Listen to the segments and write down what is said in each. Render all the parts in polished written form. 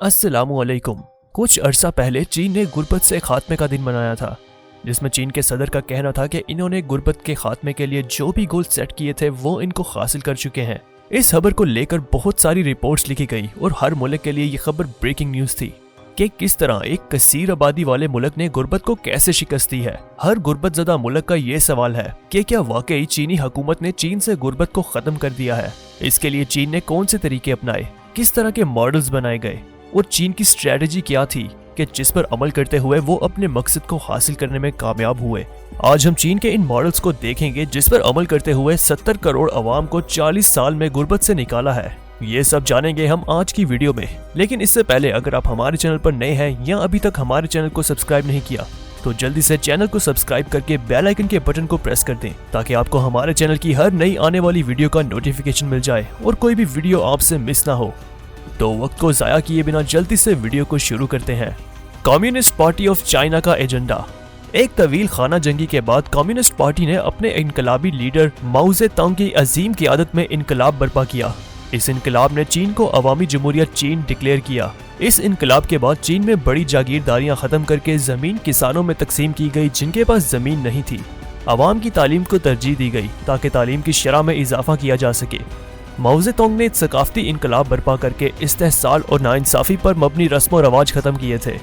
अस्सलामु अलैकुम। कुछ अरसा पहले चीन ने गुर्बत से खात्मे का दिन मनाया था, जिसमें चीन के सदर का कहना था कि इन्होंने गुर्बत के खात्मे के लिए जो भी गोल सेट किए थे वो इनको हासिल कर चुके हैं। इस खबर को लेकर बहुत सारी रिपोर्ट्स लिखी गई और हर मुल्क के लिए ये खबर ब्रेकिंग न्यूज थी कि किस तरह एक कसीर आबादी वाले मुल्क ने गुर्बत को कैसे शिकस्त दी है। हर गुर्बत ज़दा मुल्क का ये सवाल है कि क्या वाकई चीनी हुकूमत ने चीन से गुर्बत को खत्म कर दिया है। इसके लिए चीन ने कौन से तरीके अपनाए, किस तरह के मॉडल्स बनाए गए और चीन की स्ट्रेटजी क्या थी कि जिस पर अमल करते हुए वो अपने मकसद को हासिल करने में कामयाब हुए। आज हम चीन के इन मॉडल्स को देखेंगे जिस पर अमल करते हुए 70 करोड़ अवाम को 40 साल में गुर्बत से निकाला है। ये सब जानेंगे हम आज की वीडियो में। लेकिन इससे पहले अगर आप हमारे चैनल पर नए हैं या अभी तक हमारे चैनल को सब्सक्राइब नहीं किया तो जल्दी से चैनल को सब्सक्राइब करके बेल आइकन के बटन को प्रेस कर दें ताकि आपको हमारे चैनल की हर नई आने वाली वीडियो का नोटिफिकेशन मिल जाए और कोई भी वीडियो आपसे मिस ना हो। तो वक्त को जाया किए बिना जल्दी से वीडियो को शुरू करते हैं। कम्युनिस्ट पार्टी ऑफ चाइना का एजेंडा। एक तवील खाना जंगी के बाद कम्युनिस्ट पार्टी ने अपने इनकलाबी लीडर माओ ज़ेडुंग की अजीम क़यादत में इनकलाब बर्पा किया। इस इनकलाब ने चीन को अवामी जमहूरियत चीन डिक्लेयर किया। इस इनकलाब के बाद चीन में बड़ी जागीरदारियां खत्म करके जमीन किसानों में तकसीम की गई जिनके पास जमीन नहीं थी। अवाम की तालीम को तरजीह दी गई ताकि तालीम की शरह में इजाफा किया जा सके। माओ ज़ेडुंग ने सकाफती इनकलाब बर्पा करके इस्तेहसाल और नाइंसाफी पर मबनी रस्म व रवाज खत्म किए थे।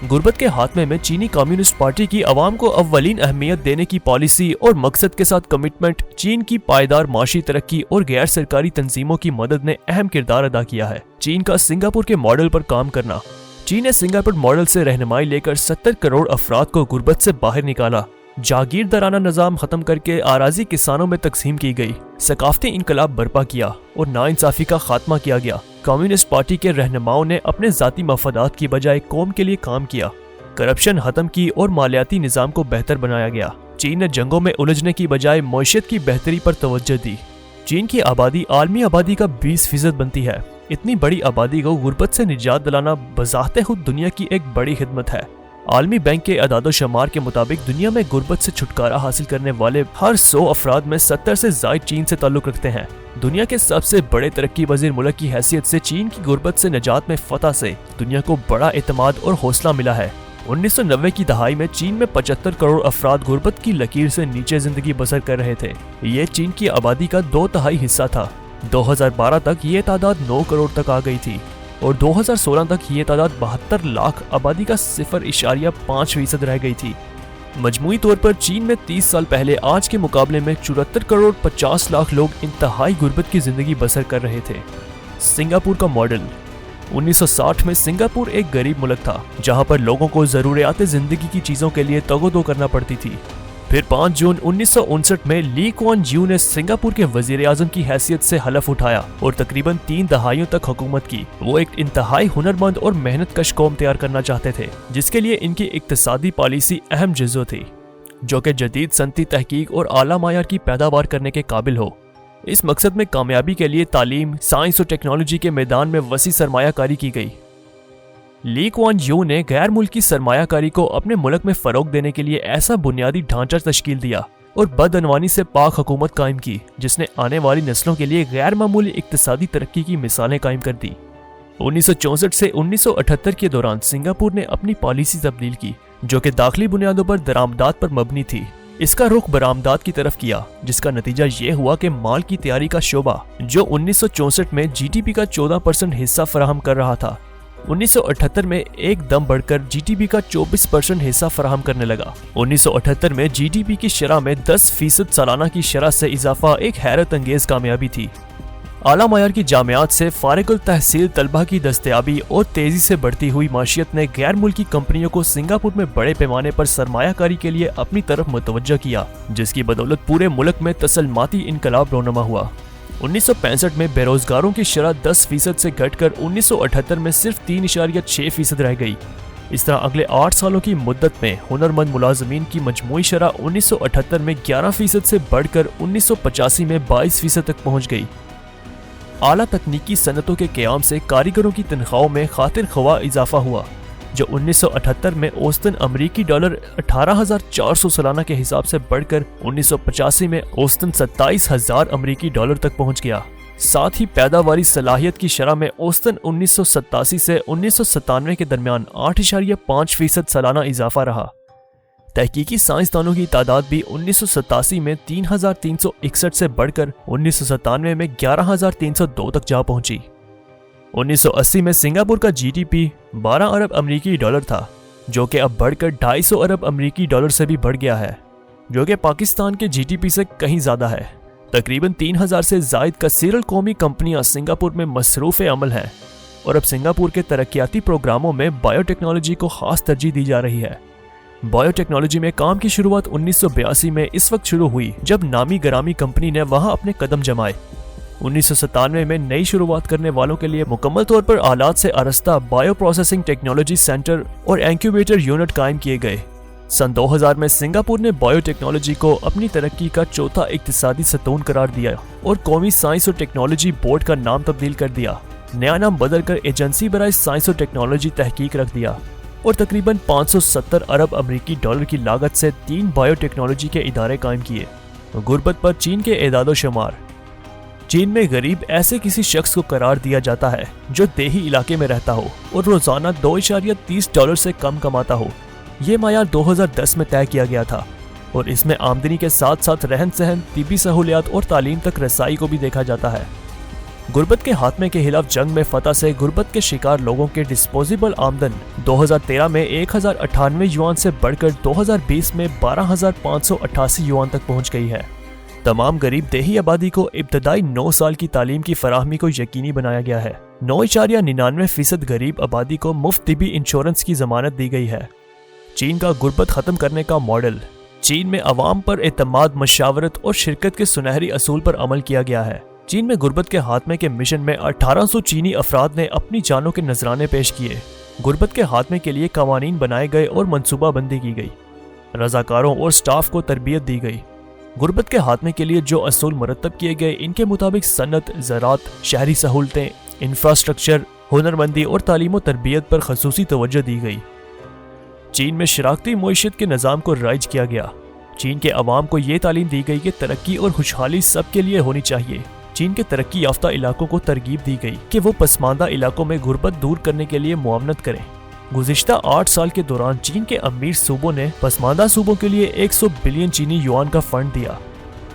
गुर्बत के खात्मे में चीनी कम्युनिस्ट पार्टी की अवाम को अव्वलीन अहमियत देने की पॉलिसी और मकसद के साथ कमिटमेंट चीन की पायदार माशी तरक्की और गैर सरकारी तंजीमों की मदद ने अहम किरदार अदा किया है। चीन का सिंगापुर के मॉडल पर काम करना। चीन ने सिंगापुर मॉडल से रहनुमाई लेकर 70 करोड़ अफराद को गुर्बत से बाहर निकाला। जागीरदाराना निजाम खत्म करके आराजी किसानों में तकसीम की गई। सकाफती इनकलाब बर्पा किया और नाइंसाफी का खात्मा किया गया। कम्युनिस्ट पार्टी के रहनुमाओं ने अपने जाती मफादात की बजाय कौम के लिए काम किया। करप्शन खत्म की और मालियाती निजाम को बेहतर बनाया गया। चीन ने जंगों में उलझने की बजाय मईशत की बेहतरी पर तवज्जो दी। चीन की आबादी आलमी आबादी का 20% बनती है। इतनी बड़ी आबादी को गुर्बत से निजात दिलाना बज़ाते खुद दुनिया की एक बड़ी खिदमत है। आलमी बैंक के अदादो शुमार के मुताबिक दुनिया में गुर्बत से छुटकारा हासिल करने वाले हर 100 अफराद में 70 से ज़ायद चीन से ताल्लुक़ रखते हैं। दुनिया के सबसे बड़े तरक्की पज़ीर मुल्क की हैसियत से चीन की गुर्बत से निजात में फतह से दुनिया को बड़ा एतमाद और हौसला मिला है। 1990 की दहाई में चीन में 75 करोड़ अफराद गुर्बत की लकीर से नीचे जिंदगी बसर कर रहे थे। ये चीन की आबादी का 2/3 हिस्सा था। 2012 तक ये तादाद 9 करोड़ तक आ गई थी और 2016 तक ये तादाद 72 लाख आबादी का 0.5% रह गई थी। मजमूई तौर पर चीन में 30 साल पहले आज के मुकाबले में 74 करोड़ 50 लाख लोग इंतहाई गुर्बत की जिंदगी बसर कर रहे थे। सिंगापुर का मॉडल। 1960 में सिंगापुर एक गरीब मुल्क था जहां पर लोगों को जरूरियात जिंदगी की चीजों के लिए तगोदो करना पड़ती थी। फिर 5 जून 1959 में ली कुआन यू ने सिंगापुर के वजीर आजम की हैसियत से हलफ उठाया और तकरीबन 3 दहाइयों तक हुकूमत की। वो एक इंतहाई हुनरमंद और मेहनत कश कौम तैयार करना चाहते थे जिसके लिए इनकी इक्तिसादी पॉलिसी अहम जुज़ो थी जो कि जदीद सनती तहकीक और आला मायार की पैदावार करने के काबिल हो। इस मकसद में कामयाबी के लिए तालीम, साइंस और टेक्नोलॉजी के मैदान में वसी सरमायाकारी की गई। ली कुआन यू ने गैर मुल्की सरमायाकारी को अपने मुल्क में फरोग देने के लिए ऐसा बुनियादी ढांचा तश्कील दिया और बदअनवानी से पाक हुकूमत कायम की जिसने आने वाली नस्लों के लिए गैर मामूली इक्तिसादी तरक्की की मिसालें कायम कर दी। 1964 से 1978 के दौरान सिंगापुर ने अपनी पॉलिसी तब्दील की जो कि दाखिली बुनियादों पर दरामदात पर मबनी थी। इसका रुख बरामदात की तरफ किया जिसका नतीजा ये हुआ कि माल की तैयारी का शोबा जो 1964 में जीडीपी का 14% हिस्सा फराहम कर रहा था 1978 में एक दम बढ़कर जीडीपी का 24% हिस्सा फराहम करने लगा। 1978 में जीडीपी की शरह में 10% सालाना की शरह से इजाफा एक हैरत अंगेज कामयाबी थी। आला मायार की जामियात से फारिगुल तहसील तलबा की दस्तयाबी और तेजी से बढ़ती हुई माशियत ने गैर मुल्की कंपनियों को सिंगापुर में बड़े पैमाने पर सरमायाकारी के लिए अपनी तरफ मुतवज्जह किया जिसकी बदौलत पूरे मुल्क में तसलमाती इनकलाब रोनमा हुआ। 1965 में बेरोजगारों की शरह 10% से घटकर 1978 में सिर्फ 3.6% रह गई। इस तरह अगले 8 सालों की मुद्दत में हुनरमंद मुलाजमीन की मजमूई शरह 1978 में 11% से बढ़कर 1985 में 22% तक पहुंच गई। आला तकनीकी सनतों के क़याम से कारीगरों की तनख्वाहों में खातिर ख्वाह इजाफा हुआ जो 1978 में औसतन अमरीकी डॉलर 18,400 सालाना के हिसाब से बढ़कर 1985 में औसतन 27,000 अमरीकी डॉलर तक पहुंच गया। साथ ही पैदावारी सलाहियत की शरह में औसतन 1987 से 1997 के दरमियान 8.5% सालाना इजाफा रहा। तहकीकी साइंसदानों की तादाद भी 1987 में 3,361 से बढ़कर 1997 में 11,302 तक जा पहुंची। 1980 में सिंगापुर का जीडीपी 12 अरब अमरीकी डॉलर था, जो कि अब बढ़कर 250 अरब अमरीकी डॉलर से भी बढ़ गया है, जो कि पाकिस्तान के जीडीपी से कहीं ज़्यादा है। तकरीबन 3,000 से ज़ायद कसीरल कौमी कंपनियां सिंगापुर में मसरूफ़ अमल हैं और अब सिंगापुर के तरक्याती प्रोग्रामों में बायोटेक्नोलॉजी को ख़ास तरजीह दी जा रही है। बायोटेक्नोलॉजी में काम की शुरुआत 1982 में इस वक्त शुरू हुई जब नामी गरामी कंपनी ने वहां अपने कदम जमाए। 1997 में नई शुरुआत करने वालों के लिए मुकम्मल तौर पर आलात से आरस्ता बायो प्रोसेसिंग टेक्नोलॉजी सेंटर और इंक्यूबेटर यूनिट कायम किए गए। सन 2000 में सिंगापुर ने बायोटेक्नोलॉजी को अपनी तरक्की का चौथा इक्तिसादी सतून करार दिया और कौमी साइंस और टेक्नोलॉजी बोर्ड का नाम तब्दील कर दिया। नया नाम बदलकर एजेंसी बराए साइंस और टेक्नोलॉजी तहकीक रख दिया और तकरीबन 570 अरब अमरीकी डॉलर की लागत से 3 बायोटेक्नोलॉजी के इदारे कायम किए। गुर्बत पर चीन के एदादो शुमार। चीन में गरीब ऐसे किसी शख्स को करार दिया जाता है जो देही इलाके में रहता हो और रोजाना $2.30 से कम कमाता हो। ये मायार 2010 में तय किया गया था और इसमें आमदनी के साथ साथ रहन सहन, तिब्बी सहूलियात और तालीम तक रसाई को भी देखा जाता है। गुर्बत के खात्मे के खिलाफ जंग में फतह से गुर्बत के शिकार लोगों के डिस्पोजेबल आमदन 2013 में 1,098 युआन से बढ़कर 2020 में 12,588 युआन तक पहुंच गई है। तमाम गरीब देही आबादी को इब्तदाई 9 साल की तालीम की फराहमी को यकीनी बनाया गया है। 9.99% गरीब आबादी को मुफ्त तिब्बी इंश्योरेंस की जमानत दी गई है। चीन का गुर्बत खत्म करने का मॉडल। चीन में अवाम पर एतमाद, मशावरत और शिरकत के सुनहरी असूल पर अमल किया गया है। चीन में गुर्बत के खात्मे के मिशन में 1800 चीनी अफराद ने अपनी जानों के नजराने पेश किए। गुर्बत के खात्मे के लिए कवानीन बनाए गए और मनसूबाबंदी की गई। रजाकारों और स्टाफ को तरबियत दी गई। गुर्बत के खात्मे के लिए जो असूल मुरतब किए गए, इनके मुताबिक सनत, ज़रात, शहरी सहूलतें, इंफ्रास्ट्रक्चर, हुनरमंदी और तालीम व तरबियत पर खसूसी तवज्जो दी गई। चीन में शराकती मईशत के निज़ाम को राइज किया गया। चीन के अवाम को ये तालीम दी गई कि तरक्की और खुशहाली सबके लिए होनी चाहिए। चीन के तरक्की याफ्ता इलाकों को तरगीब दी गई कि वो पसमानदा इलाकों में गुर्बत दूर करने के लिए मुआवनत करें। गुज़िश्ता 8 साल के दौरान चीन के अमीर सूबों ने पसमानदा सूबों के लिए 100 बिलियन चीनी युआन का फंड दिया।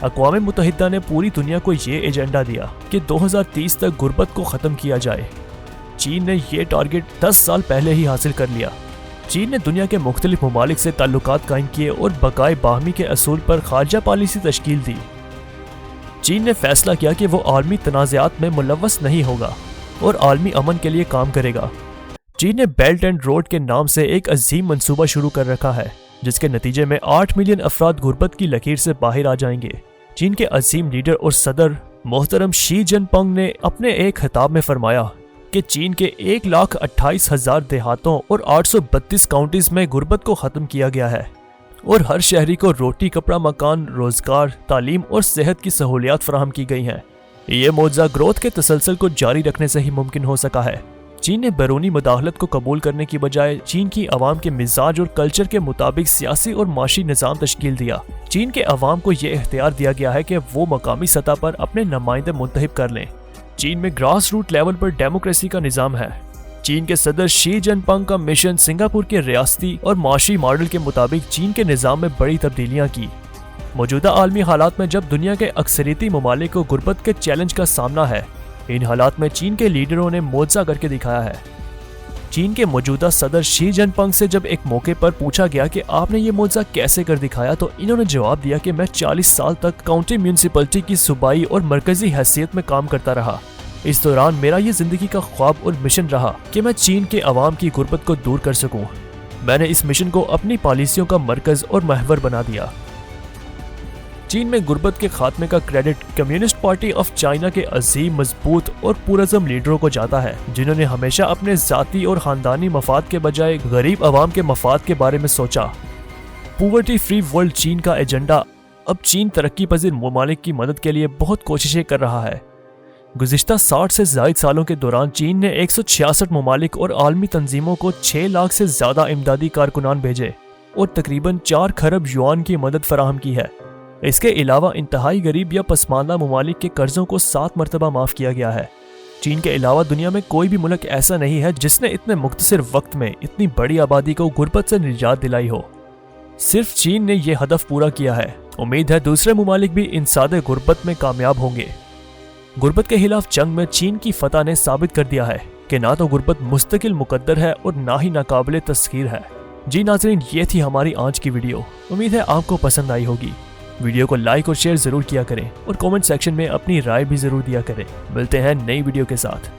अक़वाम मुत्तहिदा ने पूरी दुनिया को ये एजेंडा दिया कि 2030 तक गुर्बत को ख़त्म किया जाए। चीन ने यह टारगेट 10 साल पहले ही हासिल कर लिया। चीन ने दुनिया के मुख्तलिफ ममालिक से ताल्लुकात कायम किए और बकाए बाहमी के असूल पर खारजा पॉलिसी तश्कील दी। चीन ने फैसला किया कि वो आलमी तनाज़ात में मुलव्वस नहीं होगा और आलमी अमन के लिए काम करेगा। चीन ने बेल्ट एंड रोड के नाम से एक अजीम मंसूबा शुरू कर रखा है, जिसके नतीजे में 8 मिलियन अफराद गुर्बत की लकीर से बाहर आ जाएंगे। चीन के अजीम लीडर और सदर मोहतरम शी जिनपिंग ने अपने एक खिताब में फरमाया कि चीन के 1,28,000 देहातों और 832 काउंटीज में गुर्बत को ख़त्म किया गया है और हर शहरी को रोटी, कपड़ा, मकान, रोजगार, तालीम और सेहत की सहूलियात फराहम की गई हैं। ये मौजूदा ग्रोथ के तसलसल को जारी रखने से ही मुमकिन हो सका है। चीन ने बैरूनी मुदाखलत को कबूल करने की बजाय चीन की आवाम के मिजाज और कल्चर के मुताबिक सियासी और माशी निज़ाम तश्कील दिया। चीन के अवाम को ये इख्तियार दिया गया है कि वो मकामी सतह पर अपने नुमाइंदे मुंतखब कर लें। चीन में ग्रास रूट लेवल पर डेमोक्रेसी का निज़ाम है। चीन के सदर शी जिनपिंग का मिशन सिंगापुर के रियासती और माशी मॉडल के मुताबिक चीन के निज़ाम में बड़ी तब्दीलियाँ की। मौजूदा आलमी हालात में जब दुनिया के अक्सरियती ममालिक को गुर्बत के चैलेंज का सामना है, इन हालात में चीन के लीडरों ने मोज़ा करके दिखाया है। चीन के मौजूदा सदर शी जिनपिंग से जब एक मौके पर पूछा गया कि आपने ये मोज़ा कैसे कर दिखाया, तो इन्होंने जवाब दिया कि मैं 40 साल तक काउंटी म्यूनसिपलिटी की सूबाई और मरकजी हैसियत में काम करता रहा। इस दौरान मेरा ये जिंदगी का ख्वाब और मिशन रहा कि मैं चीन के अवाम की गुर्बत को दूर कर सकूं। मैंने इस मिशन को अपनी पॉलिसियों का मरकज और महवर बना दिया। चीन में गुर्बत के खात्मे का credit communist party of China के अजीम, मजबूत और पुरअज़म लीडरों को जाता है, जिन्होंने हमेशा अपने ज़ाती और ख़ानदानी मफाद के बजाय गरीब अवाम के मफाद के बारे में सोचा। पॉवर्टी फ्री वर्ल्ड चीन का एजेंडा अब चीन तरक्की पजीर ममालिक की मदद के लिए बहुत कोशिशें कर रहा है। गुज़िश्ता 60 से ज़ायद सालों के दौरान चीन ने 166 ममालिक और आलमी तंजीमों को 6 लाख से ज़्यादा इमदादी कारकुनान भेजे और तकरीबन 4 खरब युआन की मदद फराहम की है। इसके अलावा इंतहाई गरीब या पसमानदा ममालिक के कर्जों को 7 मरतबा माफ किया गया है। चीन के अलावा दुनिया में कोई भी मुल्क ऐसा नहीं है जिसने इतने मुख्तसर वक्त में इतनी बड़ी आबादी को गुर्बत से निजात दिलाई हो। सिर्फ चीन ने यह हदफ पूरा किया है। उम्मीद है दूसरे ममालिक भी इन सादे गुर्बत में कामयाब होंगे। गुर्बत के खिलाफ जंग में चीन की फतह ने साबित कर दिया है कि ना तो गुर्बत मुस्तकिल मुकद्दर है और ना ही नाकाबिले तस्खीर है। जी नाज़रीन, ये थी हमारी आज की वीडियो। उम्मीद है आपको पसंद आई होगी। वीडियो को लाइक और शेयर जरूर किया करें और कमेंट सेक्शन में अपनी राय भी जरूर दिया करें। मिलते हैं नई वीडियो के साथ।